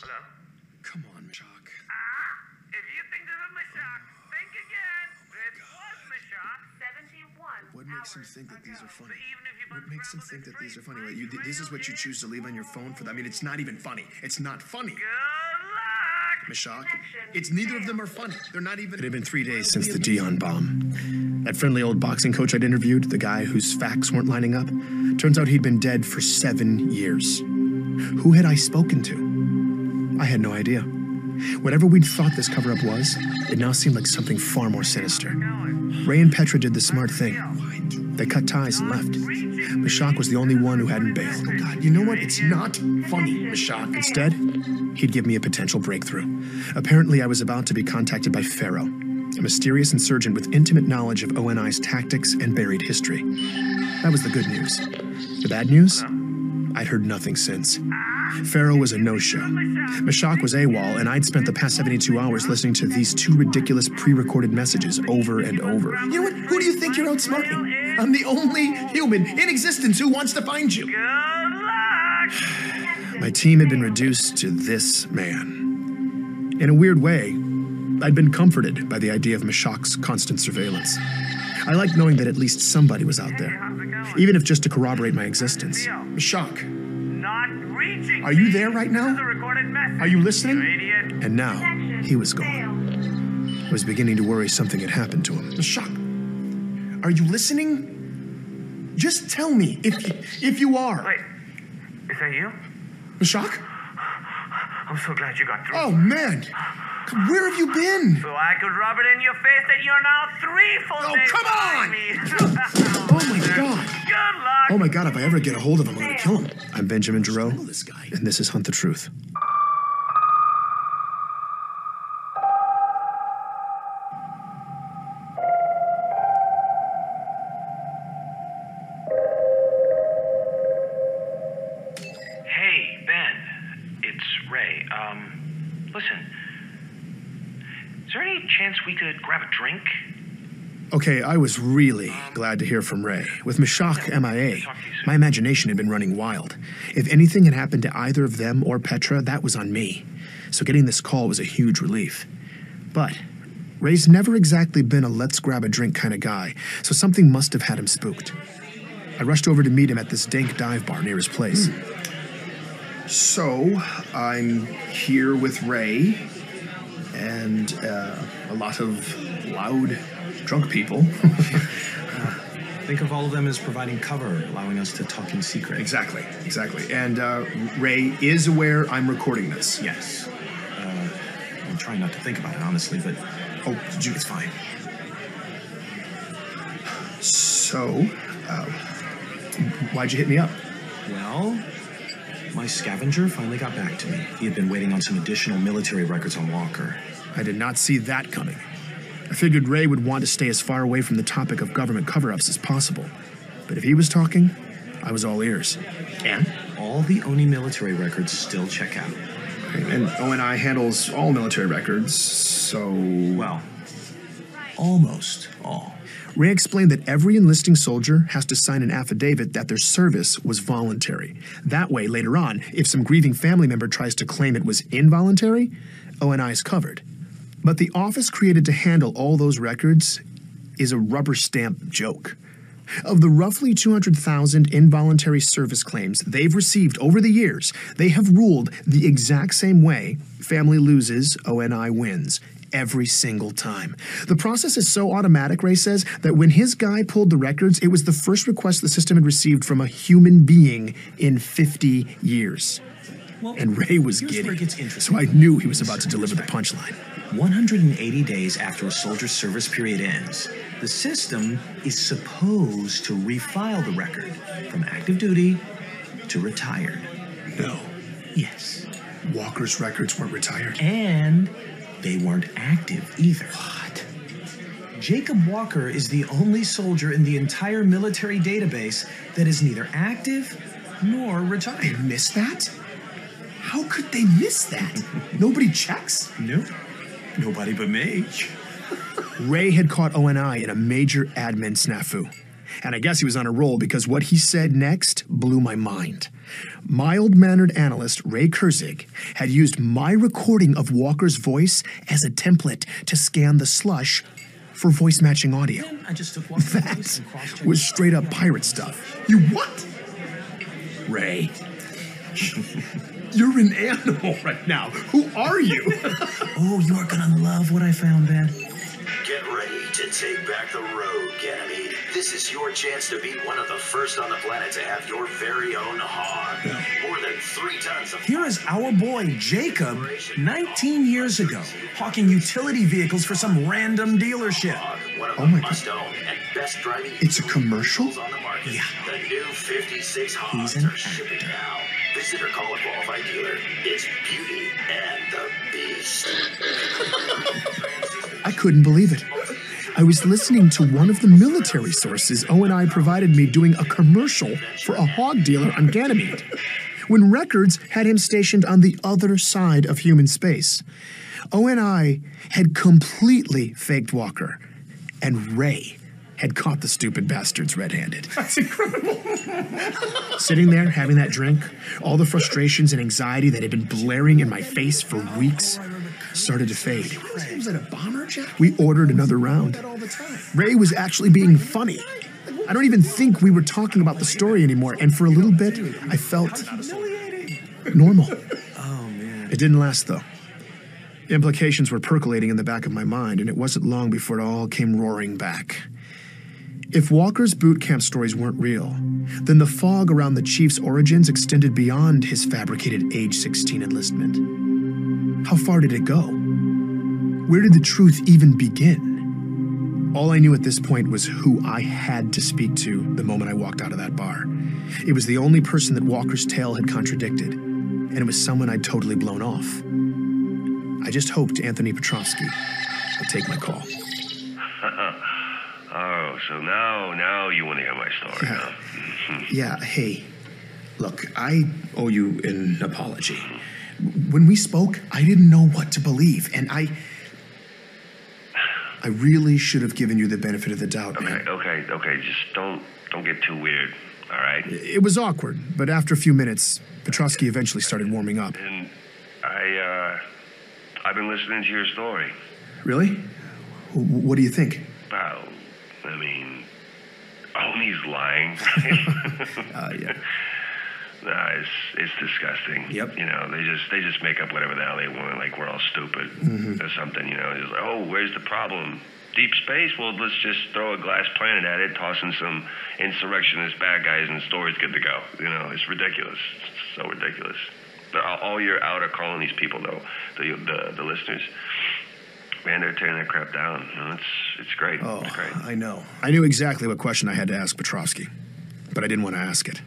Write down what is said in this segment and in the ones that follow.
Hello? Come on, Mashak. If you think this is Mashak, think again. This was Mashak. 71 What makes him think that these are funny? So even if you What makes him think that these are funny? Wait, this is what you choose to leave on your phone for that? I mean, it's not even funny. It's not funny. Good luck. Mashak, it's neither of them are funny. They're not even... It had been 3 days since the Dion bomb. That friendly old boxing coach I'd interviewed, the guy whose facts weren't lining up, turns out he'd been dead for 7 years. Who had I spoken to? I had no idea. Whatever we'd thought this cover-up was, it now seemed like something far more sinister. Ray and Petra did the smart thing. They cut ties and left. Mashak was the only one who hadn't bailed. Oh God, you know what? It's not funny, Mashak. Instead, he'd give me a potential breakthrough. Apparently, I was about to be contacted by Pharaoh, a mysterious insurgent with intimate knowledge of ONI's tactics and buried history. That was the good news. The bad news? I'd heard nothing since. Pharaoh was a no-show. Mashak was AWOL, and I'd spent the past 72 hours listening to these two ridiculous pre-recorded messages over and over. You know what? Who do you think you're outsmarting? I'm the only human in existence who wants to find you. Good luck. My team had been reduced to this man. In a weird way, I'd been comforted by the idea of Mashak's constant surveillance. I liked knowing that at least somebody was out there, even if just to corroborate my existence. Mashak, Not reaching. are you there right now? The recorded message. Are you listening? You idiot. And now, he was gone. I was beginning to worry something had happened to him. Mashak, are you listening? Just tell me if you are. Wait, is that you? Mashak? I'm so glad you got through. Oh, man. Where have you been? So I could rub it in your face that you're now 3 full Oh, days come on! behind me. Oh, my God. Good luck. Oh, my God, if I ever get a hold of him, I'm going to kill him. I'm Benjamin Giroux, and this is Hunt the Truth. Hey, Ben. It's Ray. Listen. Is there any chance we could grab a drink? Okay, I was really glad to hear from Ray. With Mashak MIA, my imagination had been running wild. If anything had happened to either of them or Petra, that was on me. So getting this call was a huge relief. But Ray's never exactly been a let's grab a drink kind of guy, so something must have had him spooked. I rushed over to meet him at this dank dive bar near his place. So, I'm here with Ray and a lot of loud, drunk people. Think of all of them as providing cover, allowing us to talk in secret. Exactly. And Ray is aware I'm recording this. Yes. I'm trying not to think about it, honestly, but... Oh, it's fine. So, why'd you hit me up? Well, my scavenger finally got back to me. He had been waiting on some additional military records on Walker. I did not see that coming. I figured Ray would want to stay as far away from the topic of government cover-ups as possible. But if he was talking, I was all ears. And? All the ONI military records still check out. And ONI handles all military records, so... Well, almost all. Ray explained that every enlisting soldier has to sign an affidavit that their service was voluntary. That way, later on, if some grieving family member tries to claim it was involuntary, ONI is covered. But the office created to handle all those records is a rubber stamp joke. Of the roughly 200,000 involuntary service claims they've received over the years, they have ruled the exact same way: family loses, ONI wins. Every single time. The process is so automatic, Ray says, that when his guy pulled the records, it was the first request the system had received from a human being in 50 years. Well, and Ray was here's giddy, where it gets interesting. so I knew he was about to deliver the punchline. 180 days after a soldier's service period ends, the system is supposed to refile the record from active duty to retired. No. Yes. Walker's records weren't retired. And they weren't active either. What? Jacob Walker is the only soldier in the entire military database that is neither active nor They retired. missed that? How could they miss that? Nobody checks? Nope. Nobody but me. Ray had caught ONI in a major admin snafu. And I guess he was on a roll because what he said next blew my mind. Mild-mannered analyst Ray Kurzig had used my recording of Walker's voice as a template to scan the slush for voice-matching audio. I just took Walker's voice That and cross-checked was it. straight-up pirate stuff. You what? Ray. You're an animal right now. Who are you? Oh, you are gonna love what I found, Ben. Get ready to take back the road, Ganymede. This is your chance to be one of the first on the planet to have your very own hog. More than 3 tons of... Here is our boy Jacob, 19 years ago, hawking utility vehicles for some random dealership. Hog, one of Oh the my God. must-own and best driving It's a commercial? vehicles on the market. Yeah. The new 56 hogs He's an are shipping actor. now. Visit or call a qualified dealer. It's Beauty and the Beast. I couldn't believe it. I was listening to one of the military sources O&I provided me doing a commercial for a hog dealer on Ganymede, when Records had him stationed on the other side of human space. O&I had completely faked Walker, and Ray had caught the stupid bastards red-handed. That's incredible. Sitting there, having that drink, all the frustrations and anxiety that had been blaring in my face for weeks started to fade. Was that a bomber jacket? We ordered another round. That all the time. Ray was actually being funny. I don't even think we were talking about the story anymore, and for a little bit, I felt normal. Oh, man. It didn't last, though. Implications were percolating in the back of my mind, and it wasn't long before it all came roaring back. If Walker's boot camp stories weren't real, then the fog around the chief's origins extended beyond his fabricated age 16 enlistment. How far did it go? Where did the truth even begin? All I knew at this point was who I had to speak to the moment I walked out of that bar. It was the only person that Walker's tale had contradicted, and it was someone I'd totally blown off. I just hoped Anthony Petrovsky would take my call. Oh, so now you want to hear my story, Yeah. huh? Yeah, hey, look, I owe you an apology. When we spoke, I didn't know what to believe, and I really should have given you the benefit of the doubt, man. Okay. Just don't get too weird, all right? It was awkward, but after a few minutes, Petrovsky eventually started warming up. And I've been listening to your story. Really? What do you think? Well, I mean, Oni's lying. Yeah. Nah, it's disgusting. Yep. You know, they just make up whatever the hell they want, like we're all stupid or something. You know, it's like, oh, where's the problem? Deep space? Well, let's just throw a glass planet at it, toss in some insurrectionist bad guys, and the story's good to go. You know, it's ridiculous. It's so ridiculous. But all your outer colonies people, though, the listeners, man, they're tearing that crap down. You know, it's great. Oh, It's great. I know. I knew exactly what question I had to ask Petrovsky, but I didn't want to ask it.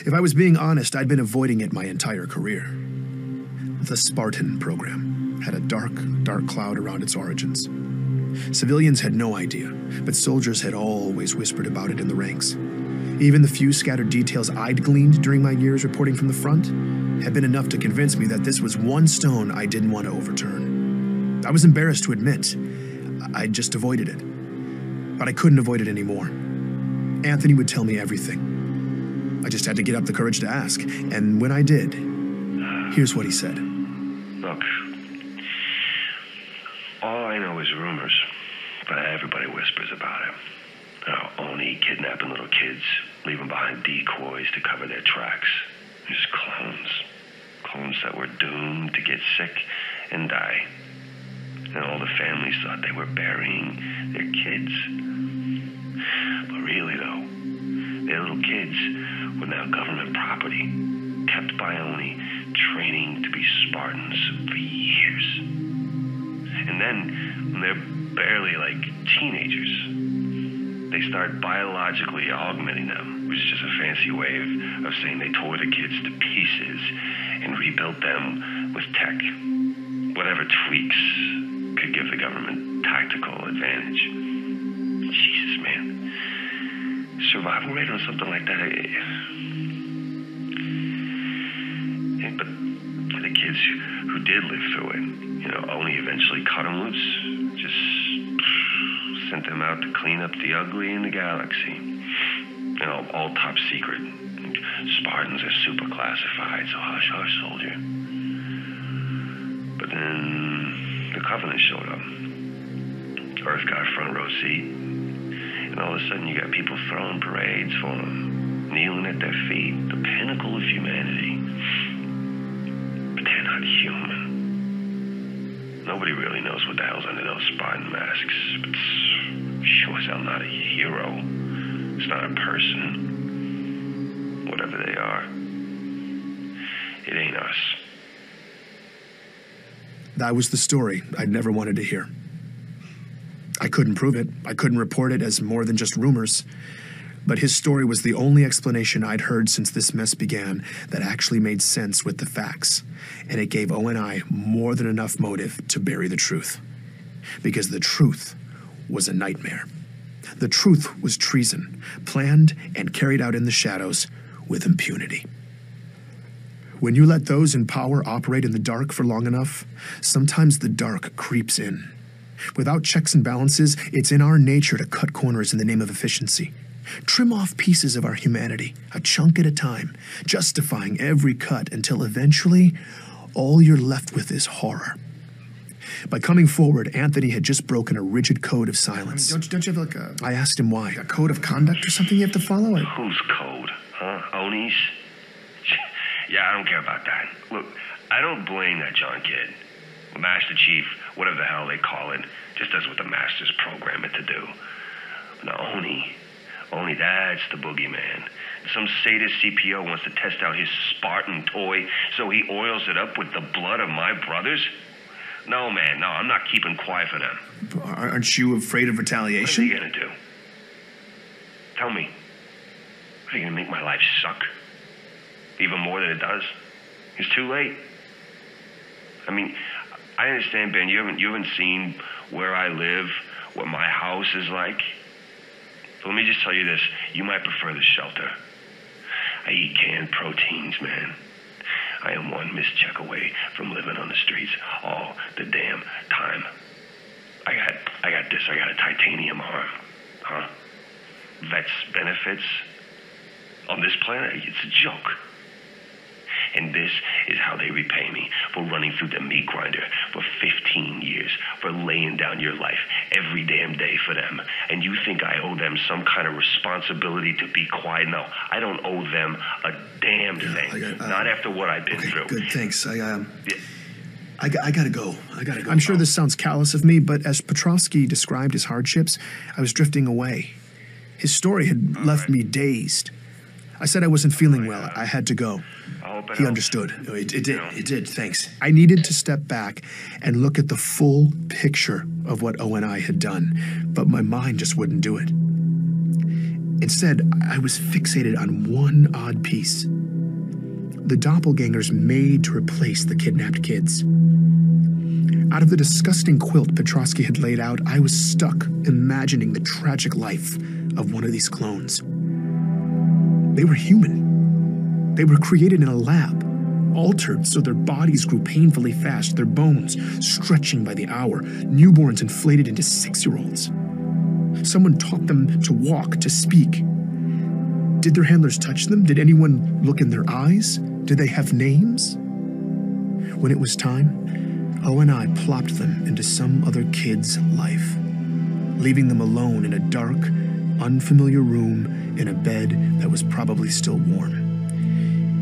If I was being honest, I'd been avoiding it my entire career. The Spartan program had a dark cloud around its origins. Civilians had no idea, but soldiers had always whispered about it in the ranks. Even the few scattered details I'd gleaned during my years reporting from the front had been enough to convince me that this was one stone I didn't want to overturn. I was embarrassed to admit I just avoided it, but I couldn't avoid it anymore. Anthony would tell me everything. I just had to get up the courage to ask, and when I did, here's what he said. Look, all I know is rumors, but everybody whispers about it. Oni kidnapping little kids, leaving behind decoys to cover their tracks. Just clones. Clones that were doomed to get sick and die. And all the families thought they were burying their kids. But really, though, their little kids were now government property, kept by Oni, training to be Spartans for years. And then, when they're barely like teenagers, they start biologically augmenting them, which is just a fancy way of saying they tore the kids to pieces and rebuilt them with tech. Whatever tweaks could give the government tactical advantage. Jesus, man. Survival rate on something like that. But for the kids who did live through it, you know, Oni eventually cut them loose. Just sent them out to clean up the ugly in the galaxy. You know, all top secret. Spartans are super classified, so hush, hush, soldier. But then the Covenant showed up. Earth got a front row seat. And all of a sudden you got people throwing parades for them, kneeling at their feet, the pinnacle of humanity. But they're not human. Nobody really knows what the hell's under those Spartan masks. But sure as hell not a hero. It's not a person. Whatever they are, it ain't us. That was the story I'd never wanted to hear. I couldn't prove it. I couldn't report it as more than just rumors. But his story was the only explanation I'd heard since this mess began that actually made sense with the facts. And it gave O&I more than enough motive to bury the truth. Because the truth was a nightmare. The truth was treason, planned and carried out in the shadows with impunity. When you let those in power operate in the dark for long enough, sometimes the dark creeps in. Without checks and balances, it's in our nature to cut corners in the name of efficiency. Trim off pieces of our humanity, a chunk at a time, justifying every cut until eventually all you're left with is horror. By coming forward, Anthony had just broken a rigid code of silence. Don't you have like a... I asked him why. A code of conduct or something you have to follow? Whose code? Huh? Oni's? Yeah, I don't care about that. Look, I don't blame that John kid. Master Chief, whatever the hell they call it, just does what the masters program it to do. Now, Oni, that's the boogeyman. Some sadist CPO wants to test out his Spartan toy, so he oils it up with the blood of my brothers? No, man, no, I'm not keeping quiet for them. Aren't you afraid of retaliation? What are they gonna do? Tell me. Are they gonna make my life suck? Even more than it does? It's too late. I mean, I understand, Ben, you haven't seen where I live, what my house is like. So let me just tell you this. You might prefer the shelter. I eat canned proteins, man. I am one mischeck away from living on the streets all the damn time. I got this. I got a titanium arm. Huh? Vets benefits on this planet, it's a joke. And this is how they repay me for running through the meat grinder for 15 years, for laying down your life every damn day for them. And you think I owe them some kind of responsibility to be quiet? No, I don't owe them a damn thing. Not after what I've been through. Good, thanks. I gotta go. I'm sure this sounds callous of me, but as Petrovsky described his hardships, I was drifting away. His story had left me dazed. I said I wasn't feeling well. I had to go. He understood. No, it did. Thanks. I needed to step back and look at the full picture of what O&I had done, but my mind just wouldn't do it. Instead, I was fixated on one odd piece. The doppelgangers made to replace the kidnapped kids. Out of the disgusting quilt Petrovsky had laid out, I was stuck imagining the tragic life of one of these clones. They were human. They were created in a lab, altered so their bodies grew painfully fast, their bones stretching by the hour, newborns inflated into 6-year-olds. Someone taught them to walk, to speak. Did their handlers touch them? Did anyone look in their eyes? Did they have names? When it was time, O&I plopped them into some other kid's life, leaving them alone in a dark, unfamiliar room in a bed that was probably still warm.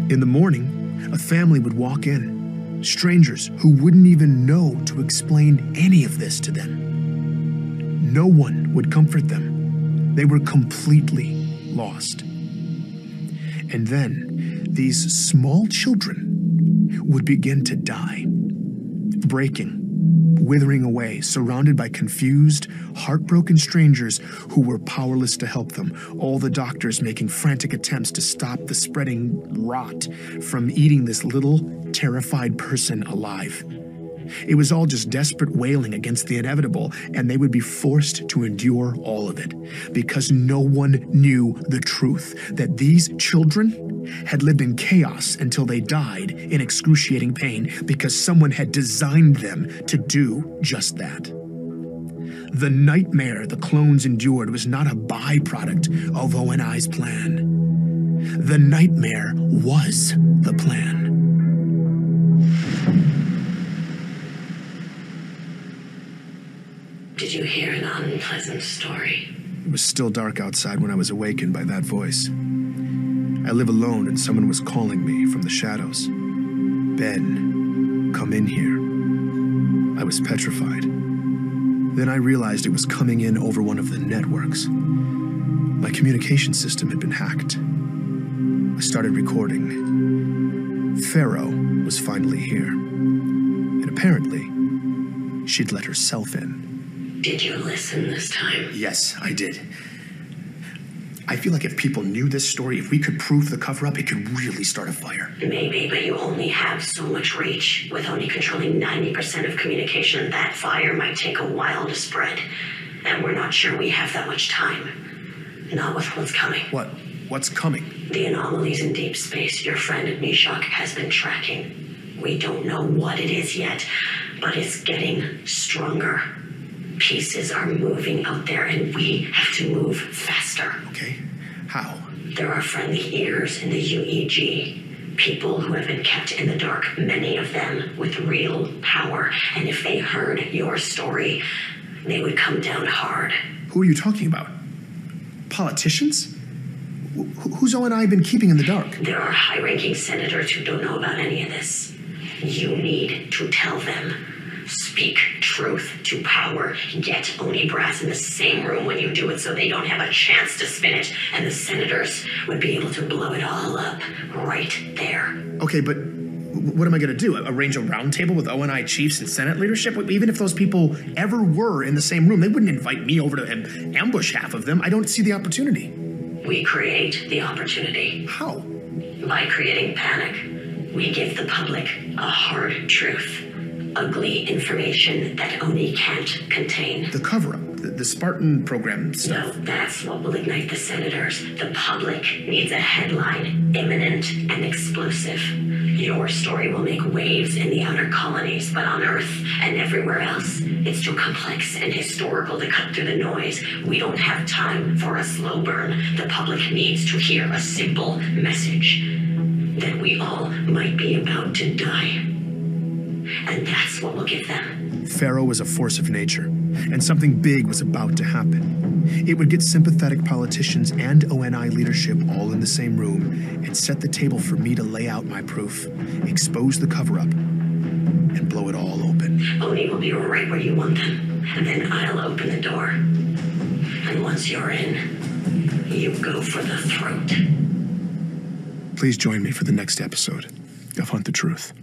In the morning, a family would walk in, strangers who wouldn't even know to explain any of this to them. No one would comfort them. They were completely lost. And then these small children would begin to die, breaking, withering away, surrounded by confused, heartbroken strangers who were powerless to help them, all the doctors making frantic attempts to stop the spreading rot from eating this little, terrified person alive. It was all just desperate wailing against the inevitable, and they would be forced to endure all of it, because no one knew the truth, that these children had lived in chaos until they died in excruciating pain because someone had designed them to do just that. The nightmare the clones endured was not a byproduct of ONI's plan. The nightmare was the plan. Did you hear an unpleasant story? It was still dark outside when I was awakened by that voice. I live alone and someone was calling me from the shadows. Ben, come in here. I was petrified. Then I realized it was coming in over one of the networks. My communication system had been hacked. I started recording. Pharaoh was finally here. And apparently, she'd let herself in. Did you listen this time? Yes, I did. I feel like if people knew this story, if we could prove the cover-up, it could really start a fire. Maybe, but you only have so much reach. With only controlling 90% of communication, that fire might take a while to spread. And we're not sure we have that much time. Not with what's coming. What? What's coming? The anomalies in deep space your friend Meshach has been tracking. We don't know what it is yet, but it's getting stronger. Pieces are moving out there, and we have to move faster. Okay. How? There are friendly ears in the UEG. People who have been kept in the dark, many of them with real power. And if they heard your story, they would come down hard. Who are you talking about? Politicians? Who's ONI been keeping in the dark? There are high-ranking senators who don't know about any of this. You need to tell them. Speak truth to power. Get Oni Brass in the same room when you do it so they don't have a chance to spin it. And the senators would be able to blow it all up right there. Okay, but what am I going to do? Arrange a roundtable with ONI chiefs and Senate leadership? Even if those people ever were in the same room, they wouldn't invite me over to ambush half of them. I don't see the opportunity. We create the opportunity. How? By creating panic. We give the public a hard truth. Ugly information that Oni can't contain. The cover-up, the Spartan program stuff. No, that's what will ignite the senators. The public needs a headline, imminent and explosive. Your story will make waves in the outer colonies, but on Earth and everywhere else, it's too complex and historical to cut through the noise. We don't have time for a slow burn. The public needs to hear a simple message that we all might be about to die. And that's what we'll give them. Pharaoh was a force of nature, and something big was about to happen. It would get sympathetic politicians and ONI leadership all in the same room and set the table for me to lay out my proof, expose the cover-up, and blow it all open. Oni will be right where you want them, and then I'll open the door. And once you're in, you go for the throat. Please join me for the next episode of Hunt the Truth.